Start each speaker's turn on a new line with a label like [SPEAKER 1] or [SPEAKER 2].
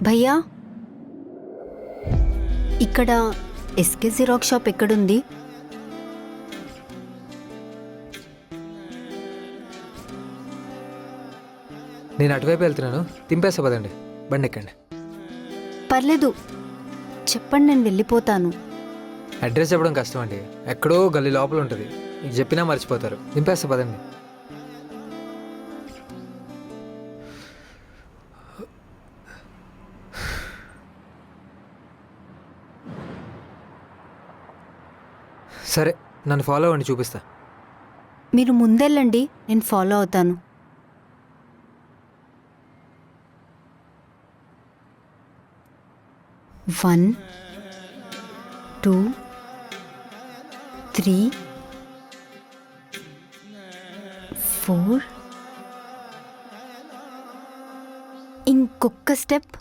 [SPEAKER 1] భయ్యా, ఇక్కడ SK xerox shop ఎక్కడుంది?
[SPEAKER 2] నేను అటువైపు వెళ్తున్నాను, దింపేస్తా పదండి, బండి ఎక్కండి.
[SPEAKER 1] పర్లేదు, చెప్పండి, నేను వెళ్ళిపోతాను.
[SPEAKER 2] అడ్రస్ చెప్పడం కష్టం అండి, ఎక్కడో గల్లీ లోపల ఉంటుంది, మీకు చెప్పినా మర్చిపోతారు. దింపేస్తా పదండి. సరే, నన్ను ఫాలో అవ్వండి, చూపిస్తా.
[SPEAKER 1] మీరు ముందెళ్ళండి, నేను ఫాలో అవుతాను. వన్, 2, 3, 4. ఇంకొక స్టెప్.